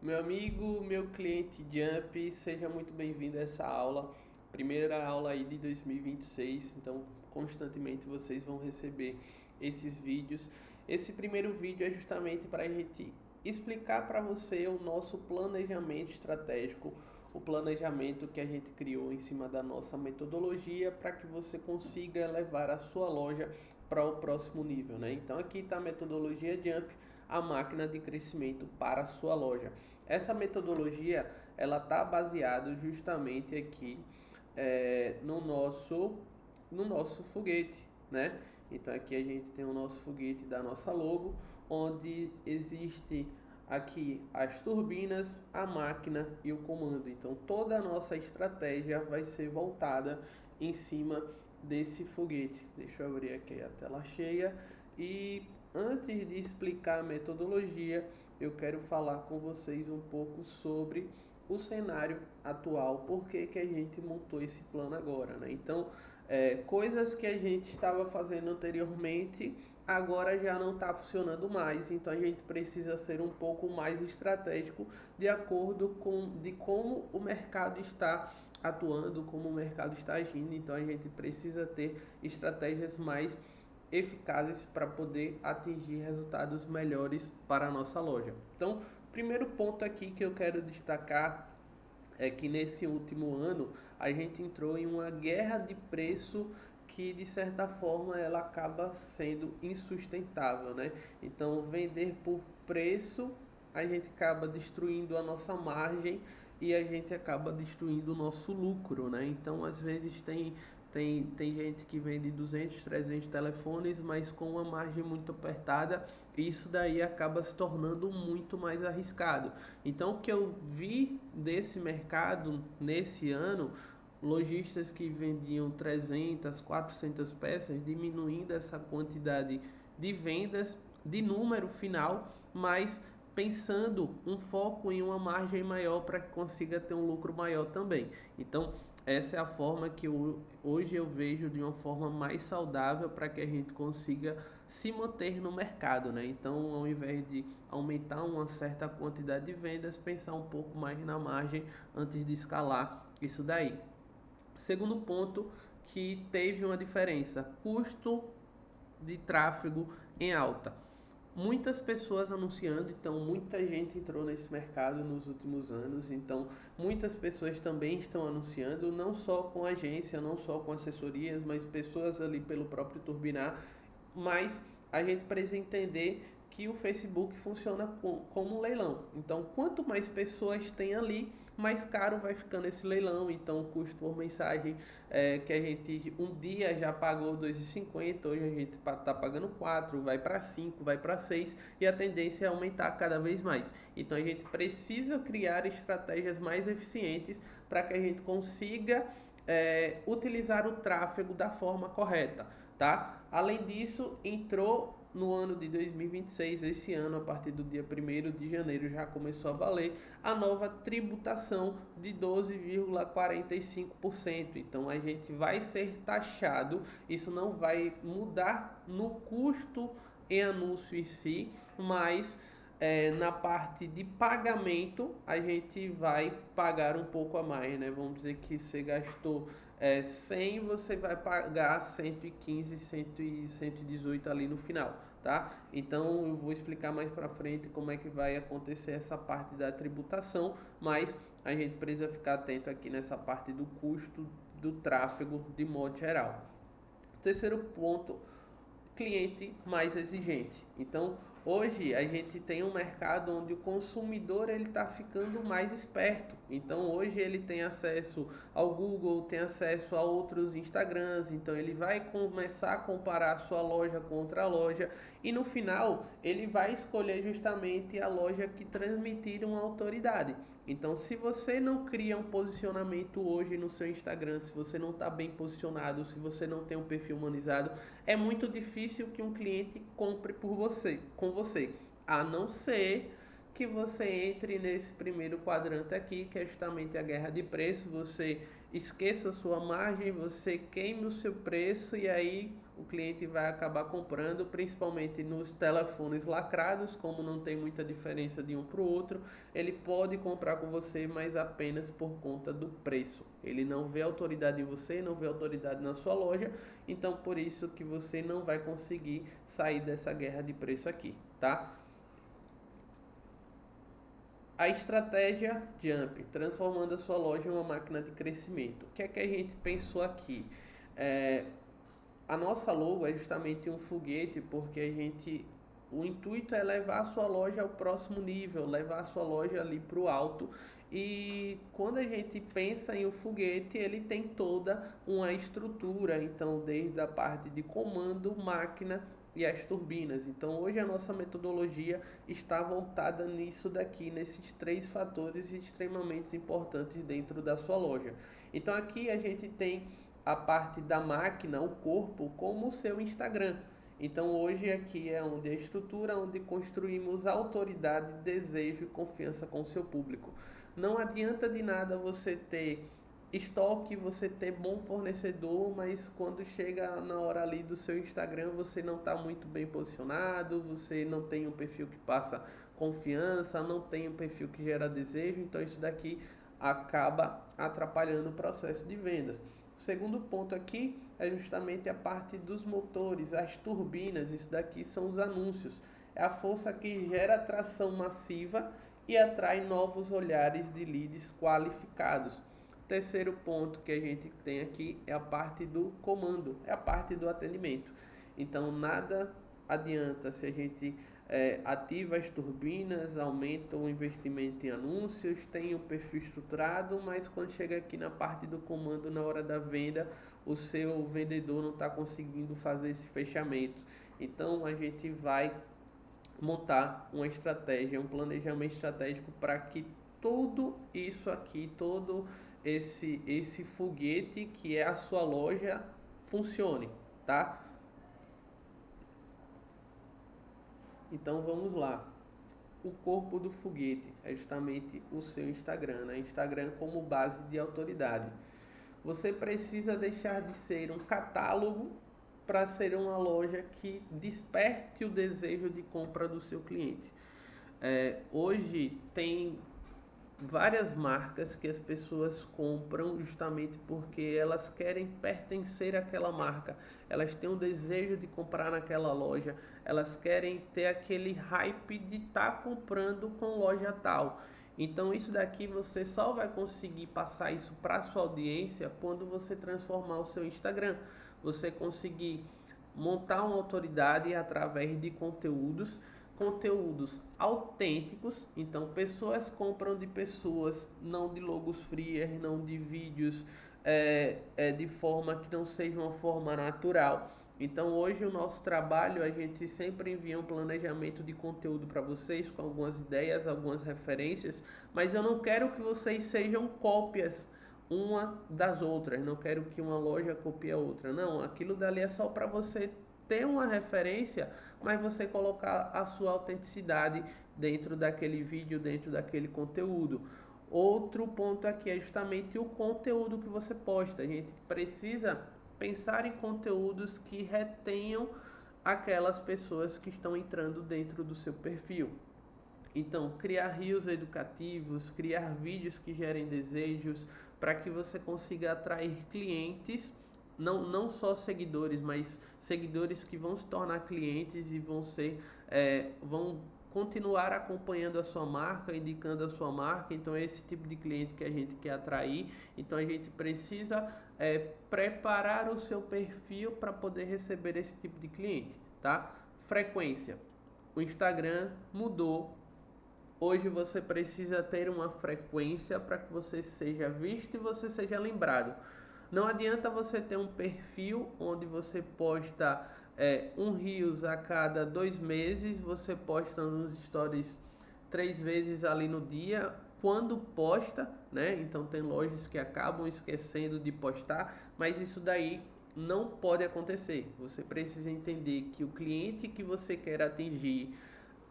Meu amigo, meu cliente Jump, seja muito bem-vindo a essa aula, primeira aula aí de 2026, então constantemente vocês vão receber esses vídeos. Esse primeiro vídeo é justamente para a gente explicar para você o nosso planejamento estratégico, o planejamento que a gente criou em cima da nossa metodologia para que você consiga levar a sua loja para o próximo nível, né? Então aqui está a metodologia Jump, a máquina de crescimento para a sua loja. Essa metodologia ela está baseada justamente aqui no nosso foguete, né? Então aqui a gente tem o nosso foguete da nossa logo, onde existe aqui as turbinas, a máquina e o comando. Então toda a nossa estratégia vai ser voltada em cima desse foguete. Deixa eu abrir aqui a tela cheia e antes de explicar a metodologia, eu quero falar com vocês um pouco sobre o cenário atual, por que a gente montou esse plano agora, né? Então, coisas que a gente estava fazendo anteriormente, agora já não está funcionando mais, então a gente precisa ser um pouco mais estratégico de acordo com como o mercado está atuando, como o mercado está agindo, então a gente precisa ter estratégias mais eficazes para poder atingir resultados melhores para a nossa loja. Então, primeiro ponto aqui que eu quero destacar é que nesse último ano a gente entrou em uma guerra de preço que de certa forma ela acaba sendo insustentável, né? Então, vender por preço, a gente acaba destruindo a nossa margem e a gente acaba destruindo o nosso lucro, né? Então, às vezes tem gente que vende 200, 300 telefones, mas com uma margem muito apertada, e isso daí acaba se tornando muito mais arriscado. Então, o que eu vi desse mercado nesse ano, lojistas que vendiam 300, 400 peças, diminuindo essa quantidade de vendas, de número final, mas pensando um foco em uma margem maior para que consiga ter um lucro maior também. Então, essa é a forma que hoje eu vejo de uma forma mais saudável para que a gente consiga se manter no mercado, né? Então, ao invés de aumentar uma certa quantidade de vendas, pensar um pouco mais na margem antes de escalar isso daí. Segundo ponto que teve uma diferença, custo de tráfego em alta. Muitas pessoas anunciando, então muita gente entrou nesse mercado nos últimos anos, então muitas pessoas também estão anunciando, não só com agência, não só com assessorias, mas pessoas ali pelo próprio Turbinar, mas a gente precisa entender que o Facebook funciona como um leilão. Então, quanto mais pessoas tem ali, mais caro vai ficando esse leilão. Então, o custo por mensagem que a gente um dia já pagou R$ 2,50, hoje a gente está pagando 4, vai para 5, vai para 6 e a tendência é aumentar cada vez mais. Então, a gente precisa criar estratégias mais eficientes para que a gente consiga utilizar o tráfego da forma correta, tá? Além disso, entrou no ano de 2026, esse ano, a partir do dia 1º de janeiro, já começou a valer a nova tributação de 12,45%. Então, a gente vai ser taxado, isso não vai mudar no custo em anúncio em si, mas na parte de pagamento, a gente vai pagar um pouco a mais, né? Vamos dizer que você gastou 100, você vai pagar 115, 100 e 118 ali no final, tá? Então eu vou explicar mais para frente como é que vai acontecer essa parte da tributação, mas a gente precisa ficar atento aqui nessa parte do custo do tráfego de modo geral. Terceiro ponto, cliente mais exigente. Então, hoje a gente tem um mercado onde o consumidor ele está ficando mais esperto. Então, hoje ele tem acesso ao Google, tem acesso a outros Instagrams. Então, ele vai começar a comparar a sua loja com outra loja e no final ele vai escolher justamente a loja que transmitir uma autoridade. Então, se você não cria um posicionamento hoje no seu Instagram, se você não está bem posicionado, se você não tem um perfil humanizado, é muito difícil que um cliente compre com você, a não ser que você entre nesse primeiro quadrante aqui, que é justamente a guerra de preço, você esqueça a sua margem, você queime o seu preço e aí o cliente vai acabar comprando, principalmente nos telefones lacrados, como não tem muita diferença de um para o outro, ele pode comprar com você, mas apenas por conta do preço. Ele não vê autoridade em você, não vê autoridade na sua loja, então por isso que você não vai conseguir sair dessa guerra de preço aqui, tá? A estratégia Jump, transformando a sua loja em uma máquina de crescimento. O que é que a gente pensou aqui? A nossa logo é justamente um foguete, porque o intuito é levar a sua loja ao próximo nível, levar a sua loja ali para o alto. E quando a gente pensa em um foguete, ele tem toda uma estrutura, então desde a parte de comando, máquina e as turbinas. Então hoje a nossa metodologia está voltada nisso daqui, nesses 3 fatores extremamente importantes dentro da sua loja. Então aqui a gente tem a parte da máquina, o corpo, como o seu Instagram. Então hoje aqui é onde a estrutura, onde construímos autoridade, desejo e confiança com o seu público. Não adianta de nada você ter estoque, você ter bom fornecedor, mas quando chega na hora ali do seu Instagram, você não está muito bem posicionado, você não tem um perfil que passa confiança, não tem um perfil que gera desejo, então isso daqui acaba atrapalhando o processo de vendas. O segundo ponto aqui é justamente a parte dos motores, as turbinas, isso daqui são os anúncios. É a força que gera atração massiva e atrai novos olhares de leads qualificados. Terceiro ponto que a gente tem aqui é a parte do comando, é a parte do atendimento. Então nada adianta se a gente ativa as turbinas, aumenta o investimento em anúncios, tem o perfil estruturado, mas quando chega aqui na parte do comando, na hora da venda, o seu vendedor não está conseguindo fazer esse fechamento. Então a gente vai montar uma estratégia, um planejamento estratégico para que tudo isso aqui, todo esse foguete que é a sua loja funcione, tá? Então vamos lá. O corpo do foguete é justamente o seu Instagram, né? Instagram como base de autoridade. Você precisa deixar de ser um catálogo para ser uma loja que desperte o desejo de compra do seu cliente. Hoje tem várias marcas que as pessoas compram justamente porque elas querem pertencer àquela marca, elas têm um desejo de comprar naquela loja, elas querem ter aquele hype de estar comprando com loja tal. Então isso daqui você só vai conseguir passar isso para sua audiência quando você transformar o seu Instagram, você conseguir montar uma autoridade através de conteúdos autênticos. Então pessoas compram de pessoas, não de logos frios, não de vídeos de forma que não seja uma forma natural. Então hoje o nosso trabalho, a gente sempre envia um planejamento de conteúdo para vocês com algumas ideias, algumas referências, mas eu não quero que vocês sejam cópias uma das outras, não quero que uma loja copie a outra, não, aquilo dali é só para você ter uma referência, mas você colocar a sua autenticidade dentro daquele vídeo, dentro daquele conteúdo. Outro ponto aqui é justamente o conteúdo que você posta. A gente precisa pensar em conteúdos que retenham aquelas pessoas que estão entrando dentro do seu perfil. Então, criar reels educativos, criar vídeos que gerem desejos, para que você consiga atrair clientes, não só seguidores, mas seguidores que vão se tornar clientes e vão continuar acompanhando a sua marca, indicando a sua marca. Então é esse tipo de cliente que a gente quer atrair. Então a gente precisa preparar o seu perfil para poder receber esse tipo de cliente, tá? Frequência. O Instagram mudou. Hoje você precisa ter uma frequência para que você seja visto e você seja lembrado. Não adianta você ter um perfil onde você posta um Reels a cada 2 meses, você posta nos stories 3 vezes ali no dia, quando posta, né? Então tem lojas que acabam esquecendo de postar, mas isso daí não pode acontecer. Você precisa entender que o cliente que você quer atingir,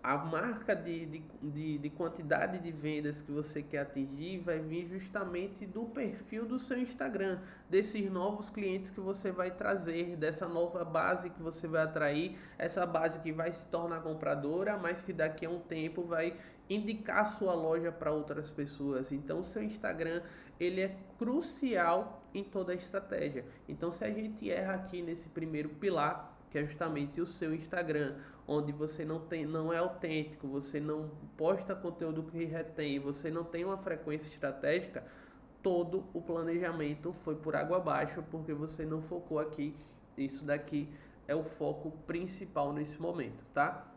a marca de quantidade de vendas que você quer atingir vai vir justamente do perfil do seu Instagram, desses novos clientes que você vai trazer, dessa nova base que você vai atrair, essa base que vai se tornar compradora, mas que daqui a um tempo vai indicar a sua loja para outras pessoas. Então o seu Instagram, ele é crucial em toda a estratégia. Então se a gente erra aqui nesse primeiro pilar, que é justamente o seu Instagram, onde você não é autêntico, você não posta conteúdo que retém, você não tem uma frequência estratégica, todo o planejamento foi por água abaixo, porque você não focou aqui. Isso daqui é o foco principal nesse momento, tá?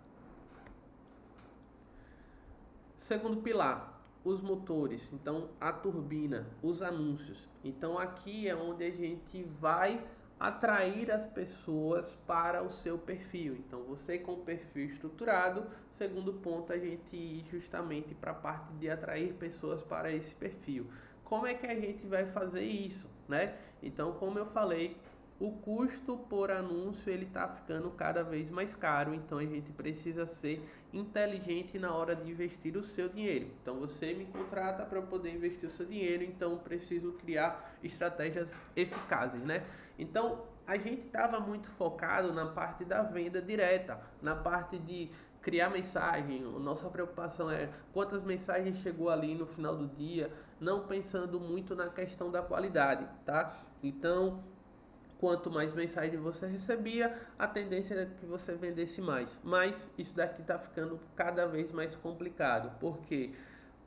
Segundo pilar, os motores, então a turbina, os anúncios. Então aqui é onde a gente vai atrair as pessoas para o seu perfil. Então você com o perfil estruturado, segundo ponto, a gente ir justamente para a parte de atrair pessoas para esse perfil. Como é que a gente vai fazer isso, né? Então, como eu falei, o custo por anúncio ele está ficando cada vez mais caro, então a gente precisa ser inteligente na hora de investir o seu dinheiro. Então você me contrata para poder investir o seu dinheiro, então preciso criar estratégias eficazes, né? Então a gente estava muito focado na parte da venda direta, na parte de criar mensagem. A nossa preocupação é quantas mensagens chegou ali no final do dia, não pensando muito na questão da qualidade, tá? Então quanto mais mensagem você recebia, a tendência era que você vendesse mais. Mas isso daqui está ficando cada vez mais complicado, porque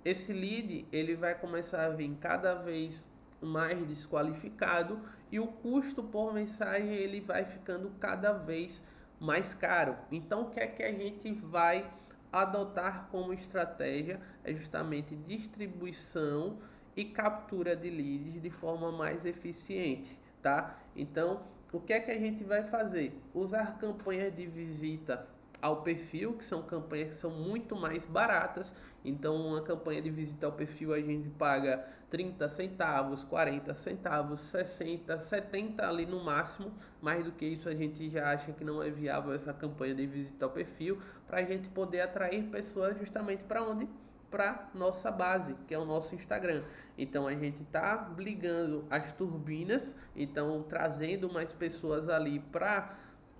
esse lead ele vai começar a vir cada vez mais desqualificado e o custo por mensagem ele vai ficando cada vez mais caro. Então o que é que a gente vai adotar como estratégia? É justamente distribuição e captura de leads de forma mais eficiente, tá? Então, o que é que a gente vai fazer? Usar campanhas de visitas ao perfil, que são campanhas que são muito mais baratas. Então, uma campanha de visita ao perfil a gente paga 30 centavos, 40 centavos, 60, 70 ali no máximo. Mais do que isso a gente já acha que não é viável essa campanha de visita ao perfil, para a gente poder atrair pessoas justamente para onde? Para nossa base, que é o nosso Instagram. Então a gente tá ligando as turbinas, então trazendo mais pessoas ali para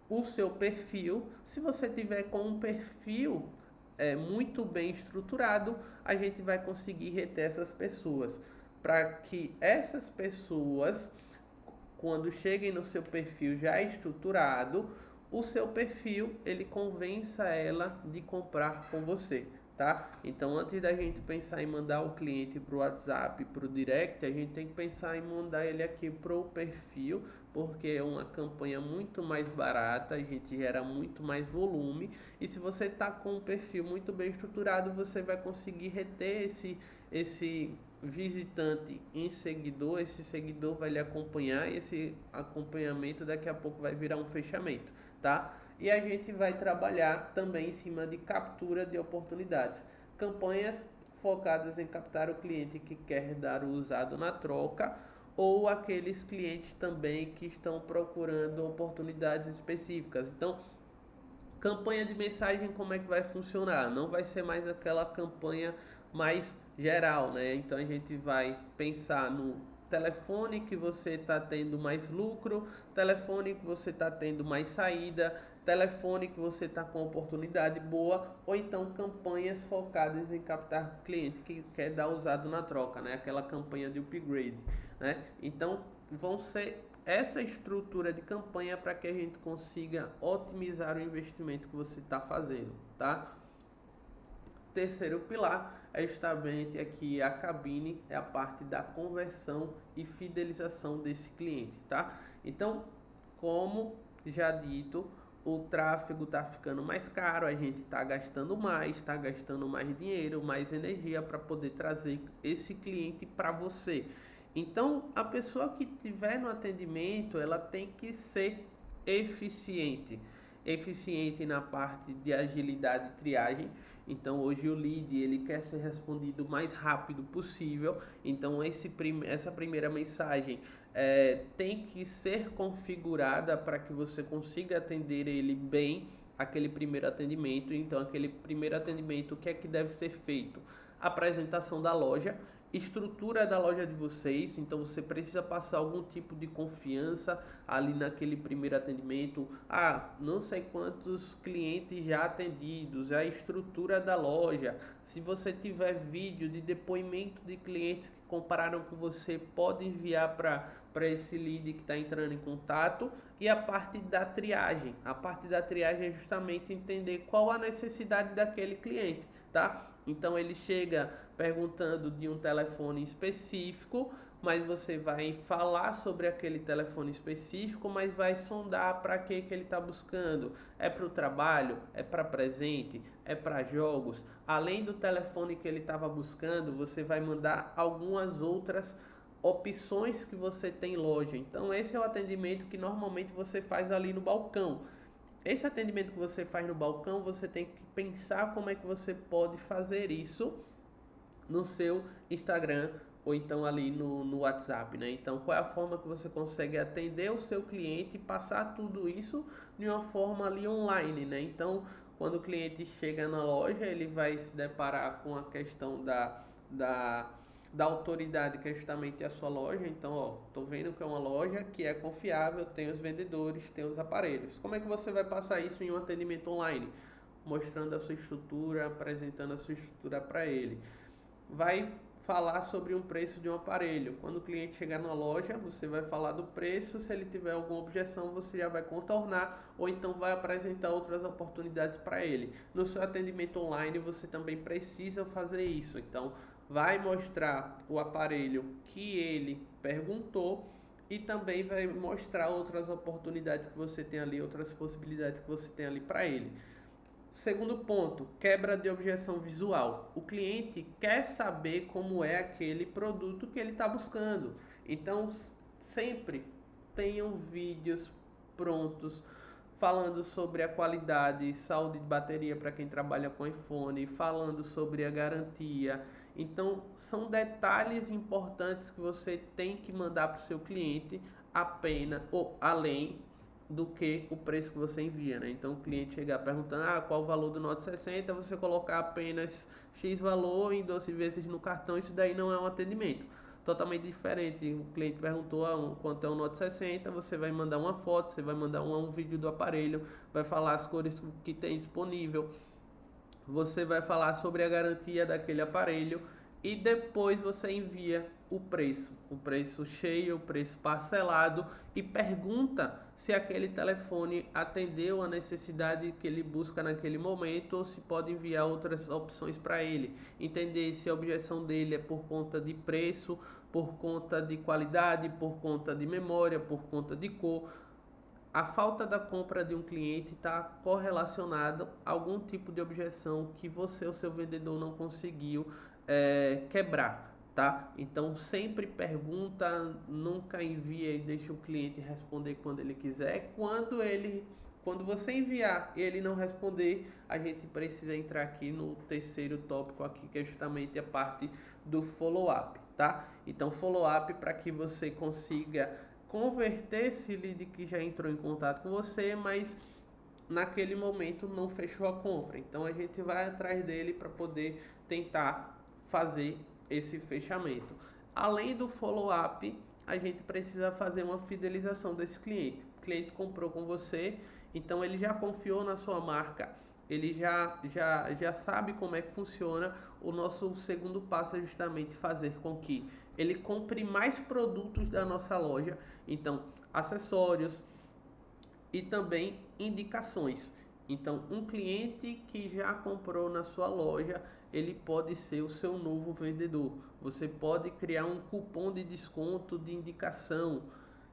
o seu perfil. Se você tiver com um perfil muito bem estruturado, a gente vai conseguir reter essas pessoas, para que essas pessoas, quando cheguem no seu perfil já estruturado, o seu perfil ele convença ela de comprar com você. Tá? Então, antes da gente pensar em mandar o cliente para o WhatsApp, para o direct, a gente tem que pensar em mandar ele aqui para o perfil, porque é uma campanha muito mais barata, a gente gera muito mais volume, e se você está com um perfil muito bem estruturado, você vai conseguir reter esse visitante em seguidor, esse seguidor vai lhe acompanhar, e esse acompanhamento daqui a pouco vai virar um fechamento, tá? E a gente vai trabalhar também em cima de captura de oportunidades. Campanhas focadas em captar o cliente que quer dar o usado na troca, ou aqueles clientes também que estão procurando oportunidades específicas. Então, campanha de mensagem, como é que vai funcionar? Não vai ser mais aquela campanha mais geral, né? Então a gente vai pensar no telefone que você está tendo mais lucro, telefone que você está tendo mais saída, telefone que você está com oportunidade boa, ou então campanhas focadas em captar cliente que quer dar usado na troca, né? Aquela campanha de upgrade, né? Então vão ser essa estrutura de campanha para que a gente consiga otimizar o investimento que você está fazendo, tá? Terceiro pilar é justamente aqui a cabine, é a parte da conversão e fidelização desse cliente, tá? Então, como já dito, o tráfego está ficando mais caro, a gente está gastando mais dinheiro, mais energia para poder trazer esse cliente para você. Então, a pessoa que estiver no atendimento, ela tem que ser eficiente na parte de agilidade e triagem. Então hoje o lead ele quer ser respondido o mais rápido possível, então essa primeira mensagem tem que ser configurada para que você consiga atender ele bem aquele primeiro atendimento. Então, aquele primeiro atendimento, o que é que deve ser feito? Apresentação da loja, estrutura da loja de vocês, então você precisa passar algum tipo de confiança ali naquele primeiro atendimento. Não sei quantos clientes já atendidos, a estrutura da loja. Se você tiver vídeo de depoimento de clientes que compararam com você, pode enviar para esse lead que está entrando em contato. E a parte da triagem. A parte da triagem é justamente entender qual a necessidade daquele cliente, tá? Então ele chega perguntando de um telefone específico, mas você vai falar sobre aquele telefone específico, mas vai sondar para que ele está buscando. É para o trabalho? É para presente? É para jogos? Além do telefone que ele estava buscando, você vai mandar algumas outras opções que você tem em loja. Então esse é o atendimento que normalmente você faz ali no balcão. Esse atendimento que você faz no balcão, você tem que pensar como é que você pode fazer isso no seu Instagram ou então ali no WhatsApp, né? Então, qual é a forma que você consegue atender o seu cliente e passar tudo isso de uma forma ali online, né? Então, quando o cliente chega na loja, ele vai se deparar com a questão da autoridade, que é justamente a sua loja. Então, tô vendo que é uma loja que é confiável, tem os vendedores, tem os aparelhos. Como é que você vai passar isso em um atendimento online? Mostrando a sua estrutura, apresentando a sua estrutura para ele. Vai falar sobre um preço de um aparelho. Quando o cliente chegar na loja, você vai falar do preço. Se ele tiver alguma objeção, você já vai contornar ou então vai apresentar outras oportunidades para ele. No seu atendimento online, você também precisa fazer isso. Então, vai mostrar o aparelho que ele perguntou e também vai mostrar outras oportunidades que você tem ali, outras possibilidades que você tem ali para ele. Segundo ponto, quebra de objeção visual. O cliente quer saber como é aquele produto que ele está buscando. Então, sempre tenham vídeos prontos falando sobre a qualidade, saúde de bateria para quem trabalha com iPhone, falando sobre a garantia. Então, são detalhes importantes que você tem que mandar para o seu cliente apenas ou além do que o preço que você envia, né? Então o cliente chegar perguntando qual o valor do Note 60, você colocar apenas X valor em 12 vezes no cartão, isso daí não é um atendimento. Totalmente diferente. O cliente perguntou quanto é o Note 60, você vai mandar uma foto, você vai mandar um vídeo do aparelho, vai falar as cores que tem disponível, você vai falar sobre a garantia daquele aparelho e depois você envia o preço cheio, o preço parcelado e pergunta se aquele telefone atendeu a necessidade que ele busca naquele momento ou se pode enviar outras opções para ele. Entender se a objeção dele é por conta de preço, por conta de qualidade, por conta de memória, por conta de cor. A falta da compra de um cliente está correlacionada a algum tipo de objeção que você ou seu vendedor não conseguiu quebrar, tá? Então sempre pergunta, nunca envia e deixa o cliente responder quando ele quiser. Quando você enviar e ele não responder, a gente precisa entrar aqui no terceiro tópico aqui, que é justamente a parte do follow-up, tá? Então follow-up para que você consiga converter esse lead que já entrou em contato com você, mas naquele momento não fechou a compra. Então a gente vai atrás dele para poder tentar fazer esse fechamento. Além do follow-up, a gente precisa fazer uma fidelização desse cliente. O cliente comprou com você, então ele já confiou na sua marca, ele já sabe como é que funciona. O nosso segundo passo é justamente fazer com que ele compre mais produtos da nossa loja, então acessórios e também indicações. Então, um cliente que já comprou na sua loja, ele pode ser o seu novo vendedor. Você pode criar um cupom de desconto de indicação.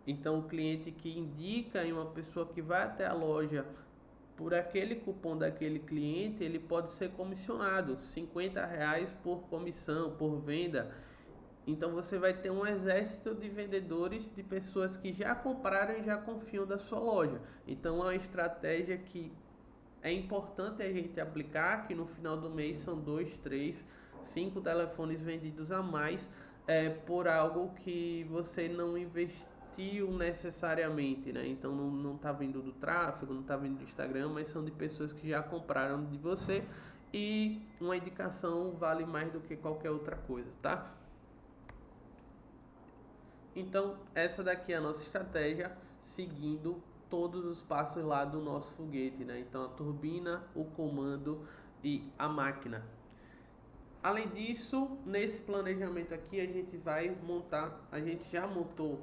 Então, o cliente que indica em uma pessoa que vai até a loja por aquele cupom daquele cliente, ele pode ser comissionado, R$ 50 por comissão, por venda. Então você vai ter um exército de vendedores, de pessoas que já compraram e já confiam da sua loja. Então é uma estratégia que é importante a gente aplicar, que no final do mês são 2, 3, 5 telefones vendidos a mais por algo que você não investiu infantil necessariamente, né? Então não tá vindo do tráfego, não tá vindo do Instagram, mas são de pessoas que já compraram de você e uma indicação vale mais do que qualquer outra coisa, tá? Então, essa daqui é a nossa estratégia, seguindo todos os passos lá do nosso foguete, né? Então, a turbina, o comando e a máquina. Além disso, nesse planejamento aqui, a gente já montou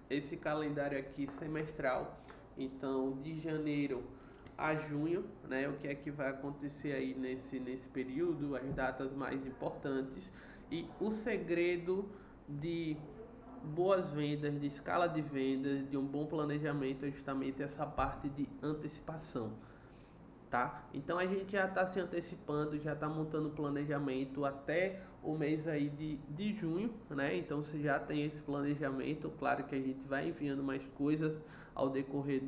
esse calendário aqui semestral. Então, de janeiro a junho, né? O que é que vai acontecer aí nesse período, as datas mais importantes. E o segredo de boas vendas, de escala de vendas, de um bom planejamento é justamente essa parte de antecipação, tá? Então a gente já está se antecipando, já está montando planejamento até o mês aí de junho, né? Então você já tem esse planejamento. Claro que a gente vai enviando mais coisas ao decorrer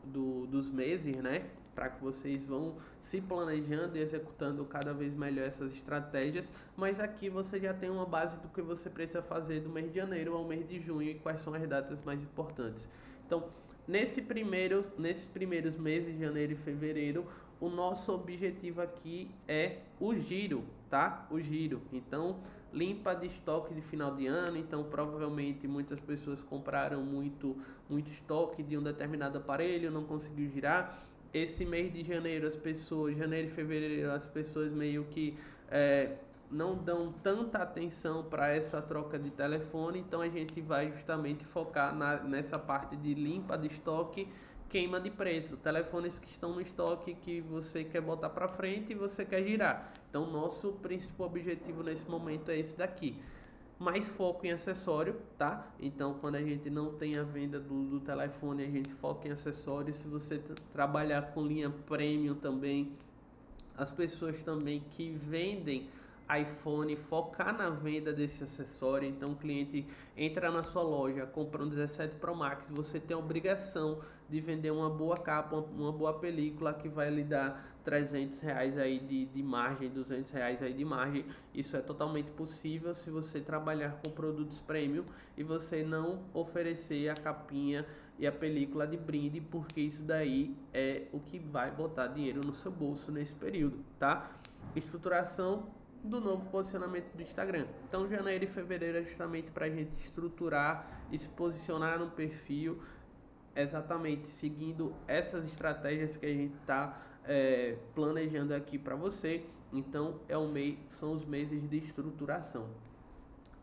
dos meses, né? Para que vocês vão se planejando e executando cada vez melhor essas estratégias, mas aqui você já tem uma base do que você precisa fazer do mês de janeiro ao mês de junho e quais são as datas mais importantes. Então, nesses primeiros meses, janeiro e fevereiro, o nosso objetivo aqui é o giro, tá? O giro. Então, limpa de estoque de final de ano. Então, provavelmente muitas pessoas compraram muito estoque de um determinado aparelho, não conseguiu girar. Esse mês de janeiro, janeiro e fevereiro, as pessoas meio que não dão tanta atenção para essa troca de telefone, então a gente vai justamente focar nessa parte de limpa de estoque, queima de preço, telefones que estão no estoque que você quer botar para frente e você quer girar. Então, nosso principal objetivo nesse momento é esse daqui. Mais foco em acessório, tá? Então, quando a gente não tem a venda do telefone, a gente foca em acessórios. Se você trabalhar com linha premium também, as pessoas também que vendem iPhone, focar na venda desse acessório. Então o cliente entra na sua loja, compra um 17 Pro Max, você tem a obrigação de vender uma boa capa, uma boa película que vai lhe dar R$300 aí de margem, R$200 aí de margem. Isso é totalmente possível se você trabalhar com produtos premium e você não oferecer a capinha e a película de brinde, porque isso daí é o que vai botar dinheiro no seu bolso nesse período, tá? Estruturação do novo posicionamento do Instagram. Então, janeiro e fevereiro é justamente para a gente estruturar e se posicionar no perfil, exatamente seguindo essas estratégias que a gente está planejando aqui para você. Então, são os meses de estruturação.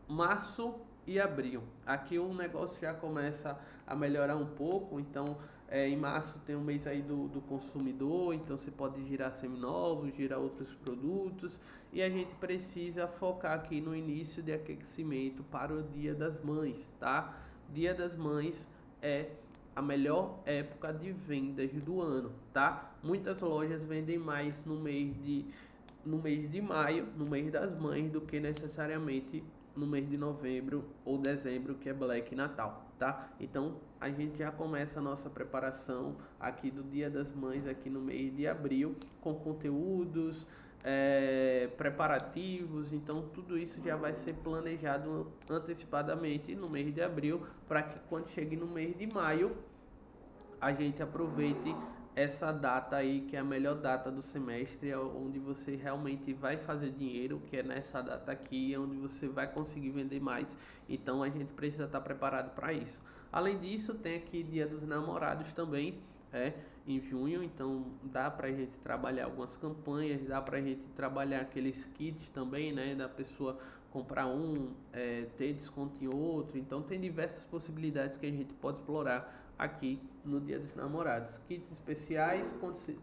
Março e abril. Aqui o negócio já começa a melhorar um pouco. Então, em março tem um mês aí do consumidor, então você pode girar seminovos, girar outros produtos, e a gente precisa focar aqui no início de aquecimento para o Dia das Mães, tá? Dia das Mães é a melhor época de vendas do ano, tá? Muitas lojas vendem mais no mês de maio, no mês das mães, do que necessariamente no mês de novembro ou dezembro, que é Black Natal, tá? Então a gente já começa a nossa preparação aqui do Dia das Mães aqui no mês de abril, com conteúdos preparativos. Então tudo isso já vai ser planejado antecipadamente no mês de abril, para que quando chegue no mês de maio a gente aproveite essa data aí, que é a melhor data do semestre, onde você realmente vai fazer dinheiro, que é nessa data aqui, onde você vai conseguir vender mais. Então a gente precisa estar preparado para isso. Além disso, tem aqui Dia dos Namorados também, em junho, então dá pra gente trabalhar algumas campanhas, dá pra gente trabalhar aqueles kits também, né, da pessoa comprar ter desconto em outro. Então tem diversas possibilidades que a gente pode explorar aqui no Dia dos Namorados. Kits especiais,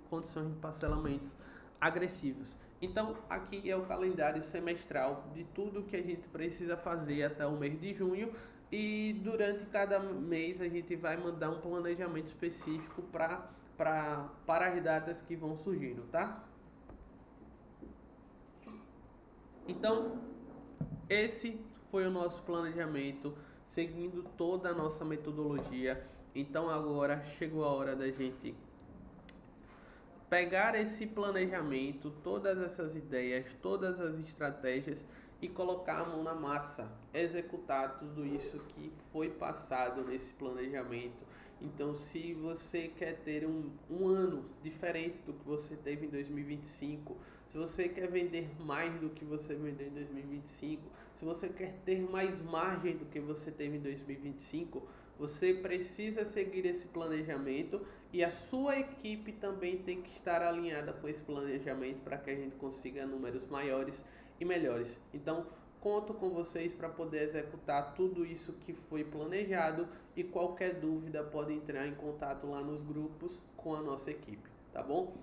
condições de parcelamentos agressivos. Então aqui é o calendário semestral de tudo que a gente precisa fazer até o mês de junho, e durante cada mês a gente vai mandar um planejamento específico para as datas que vão surgindo, tá? Então, esse foi o nosso planejamento, seguindo toda a nossa metodologia. Então agora chegou a hora da gente pegar esse planejamento, todas essas ideias, todas as estratégias e colocar a mão na massa, executar tudo isso que foi passado nesse planejamento. Então, se você quer ter um ano diferente do que você teve em 2025, se você quer vender mais do que você vendeu em 2025, se você quer ter mais margem do que você teve em 2025, você precisa seguir esse planejamento e a sua equipe também tem que estar alinhada com esse planejamento para que a gente consiga números maiores e melhores. Então, conto com vocês para poder executar tudo isso que foi planejado e qualquer dúvida pode entrar em contato lá nos grupos com a nossa equipe, tá bom?